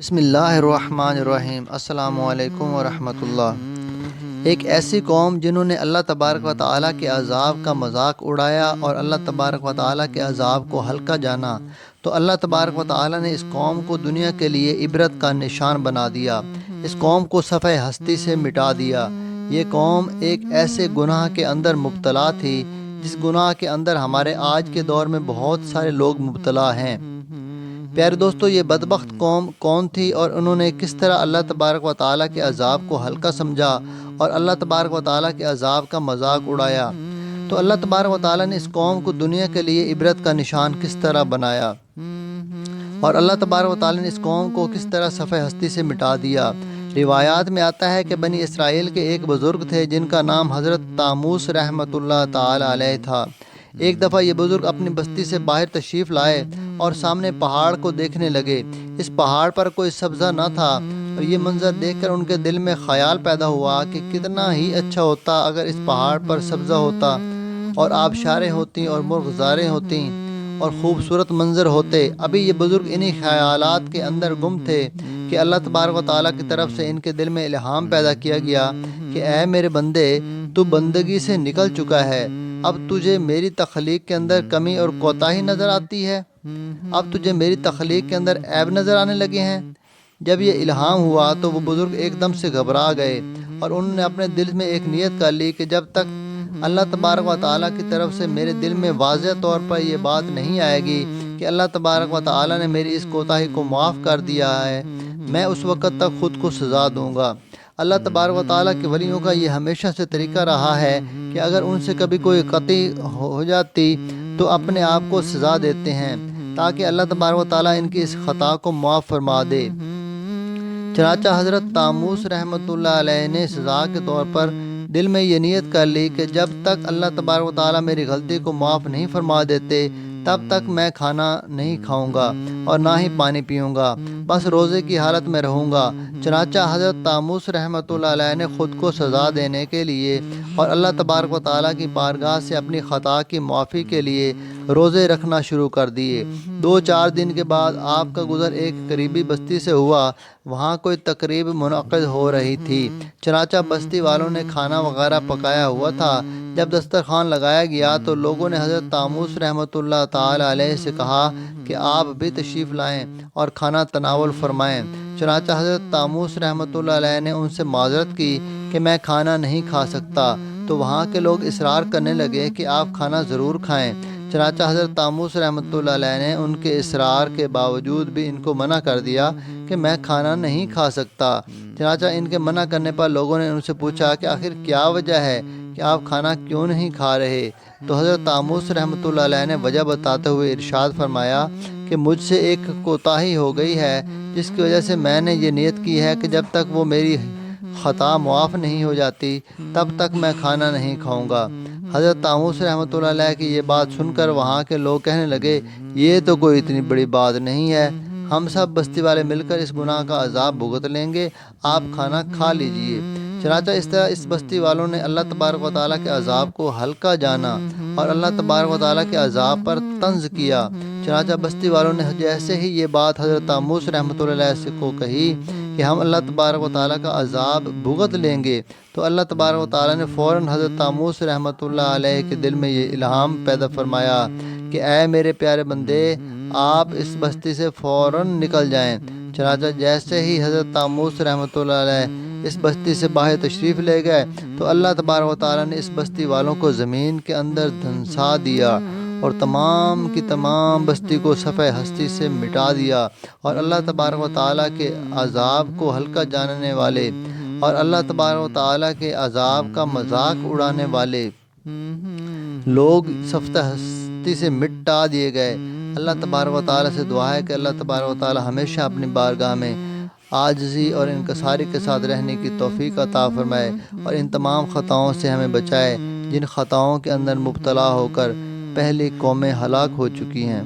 بسم اللہ الرحمن الرحیم۔ السلام علیکم ورحمۃ اللہ۔ ایک ایسی قوم جنہوں نے اللہ تبارک و تعالیٰ کے عذاب کا مذاق اڑایا اور اللہ تبارک و تعالیٰ کے عذاب کو ہلکا جانا، تو اللہ تبارک و تعالیٰ نے اس قوم کو دنیا کے لیے عبرت کا نشان بنا دیا، اس قوم کو صفحہ ہستی سے مٹا دیا۔ یہ قوم ایک ایسے گناہ کے اندر مبتلا تھی جس گناہ کے اندر ہمارے آج کے دور میں بہت سارے لوگ مبتلا ہیں۔ پیارے دوستو، یہ بدبخت قوم کون تھی اور انہوں نے کس طرح اللہ تبارک و تعالیٰ کے عذاب کو ہلکا سمجھا اور اللہ تبارک و تعالیٰ کے عذاب کا مذاق اڑایا؟ تو اللہ تبارک و تعالیٰ نے اس قوم کو دنیا کے لیے عبرت کا نشان کس طرح بنایا اور اللہ تبارک و تعالیٰ نے اس قوم کو کس طرح صفحہ ہستی سے مٹا دیا؟ روایات میں آتا ہے کہ بنی اسرائیل کے ایک بزرگ تھے جن کا نام حضرت طاموس رحمۃ اللہ تعالی علیہ تھا۔ ایک دفعہ یہ بزرگ اپنی بستی سے باہر تشریف لائے اور سامنے پہاڑ کو دیکھنے لگے۔ اس پہاڑ پر کوئی سبزہ نہ تھا اور یہ منظر دیکھ کر ان کے دل میں خیال پیدا ہوا کہ کتنا ہی اچھا ہوتا اگر اس پہاڑ پر سبزہ ہوتا اور آبشاریں ہوتیں اور مرغزاریں ہوتیں اور خوبصورت منظر ہوتے۔ ابھی یہ بزرگ انہی خیالات کے اندر گم تھے کہ اللہ تبارک و تعالیٰ کی طرف سے ان کے دل میں الہام پیدا کیا گیا کہ اے میرے بندے، تو بندگی سے نکل چکا ہے، اب تجھے میری تخلیق کے اندر کمی اور کوتاہی نظر آتی ہے، اب تجھے میری تخلیق کے اندر عیب نظر آنے لگے ہیں۔ جب یہ الہام ہوا تو وہ بزرگ ایک دم سے گھبرا گئے اور انہوں نے اپنے دل میں ایک نیت کر لی کہ جب تک اللہ تبارک و تعالیٰ کی طرف سے میرے دل میں واضح طور پر یہ بات نہیں آئے گی کہ اللہ تبارک و تعالیٰ نے میری اس کوتاہی کو معاف کر دیا ہے، میں اس وقت تک خود کو سزا دوں گا۔ اللہ تبارک و تعالیٰ کے ولیوں کا یہ ہمیشہ سے طریقہ رہا ہے کہ اگر ان سے کبھی کوئی خطا ہو جاتی تو اپنے آپ کو سزا دیتے ہیں تاکہ اللہ تبارک و تعالیٰ ان کی اس خطا کو معاف فرما دے۔ چنانچہ حضرت طاموس رحمۃ اللہ علیہ نے سزا کے طور پر دل میں یہ نیت کر لی کہ جب تک اللہ تبارک و تعالیٰ میری غلطی کو معاف نہیں فرما دیتے تب تک میں کھانا نہیں کھاؤں گا اور نہ ہی پانی پیوں گا، بس روزے کی حالت میں رہوں گا۔ چنانچہ حضرت طاموس رحمۃ اللہ علیہ نے خود کو سزا دینے کے لیے اور اللہ تبارک و تعالیٰ کی بارگاہ سے اپنی خطا کی معافی کے لیے روزے رکھنا شروع کر دیے۔ 2-4 دن کے بعد آپ کا گزر ایک قریبی بستی سے ہوا، وہاں کوئی تقریب منعقد ہو رہی تھی۔ چنانچہ بستی والوں نے کھانا وغیرہ پکایا ہوا تھا۔ جب دسترخوان لگایا گیا تو لوگوں نے حضرت طاموس رحمۃ اللہ تعالی علیہ سے کہا کہ آپ بھی تشریف لائیں اور کھانا تناول فرمائیں۔ چنانچہ حضرت طاموس رحمۃ اللہ علیہ نے ان سے معذرت کی کہ میں کھانا نہیں کھا سکتا، تو وہاں کے لوگ اصرار کرنے لگے کہ آپ کھانا ضرور کھائیں۔ چنانچہ حضرت طاموس رحمۃ اللہ علیہ نے ان کے اصرار کے باوجود بھی ان کو منع کر دیا کہ میں کھانا نہیں کھا سکتا۔ چنانچہ ان کے منع کرنے پر لوگوں نے ان سے پوچھا کہ آخر کیا وجہ ہے کہ آپ کھانا کیوں نہیں کھا رہے؟ تو حضرت طاموس رحمۃ اللہ علیہ نے وجہ بتاتے ہوئے ارشاد فرمایا کہ مجھ سے ایک کوتاہی ہو گئی ہے جس کی وجہ سے میں نے یہ نیت کی ہے کہ جب تک وہ میری خطا معاف نہیں ہو جاتی تب تک میں کھانا نہیں کھاؤں گا۔ حضرت طاموس رحمۃ اللہ علیہ کی یہ بات سن کر وہاں کے لوگ کہنے لگے، یہ تو کوئی اتنی بڑی بات نہیں ہے، ہم سب بستی والے مل کر اس گناہ کا عذاب بھگت لیں گے، آپ کھانا کھا لیجئے۔ چنانچہ اس طرح اس بستی والوں نے اللہ تبارک و تعالیٰ کے عذاب کو ہلکا جانا اور اللہ تبارک و تعالیٰ کے عذاب پر طنز کیا۔ چنانچہ بستی والوں نے جیسے ہی یہ بات حضرت طاموس رحمۃ اللہ علیہ کو کہی کہ ہم اللہ تبارک و تعالیٰ کا عذاب بھگت لیں گے، تو اللہ تبارک و تعالیٰ نے فوراً حضرت طاموس رحمۃ اللہ علیہ کے دل میں یہ الہام پیدا فرمایا کہ اے میرے پیارے بندے، آپ اس بستی سے فوراً نکل جائیں۔ چنانچہ جیسے ہی حضرت طاموس رحمۃ اللہ علیہ اس بستی سے باہر تشریف لے گئے تو اللہ تبارک و تعالیٰ نے اس بستی والوں کو زمین کے اندر دھنسا دیا اور تمام کی تمام بستی کو صفحہ ہستی سے مٹا دیا، اور اللہ تبارک و تعالیٰ کے عذاب کو ہلکا جاننے والے اور اللہ تبارک و تعالیٰ کے عذاب کا مذاق اڑانے والے لوگ صفحہ ہستی سے مٹا دیے گئے۔ اللہ تبارک و تعالیٰ سے دعا ہے کہ اللہ تبارک و تعالیٰ ہمیشہ اپنی بارگاہ میں عاجزی اور انکساری کے ساتھ رہنے کی توفیق عطا فرمائے اور ان تمام خطاؤں سے ہمیں بچائے جن خطاؤں کے اندر مبتلا ہو کر پہلی قومیں ہلاک ہو چکی ہیں۔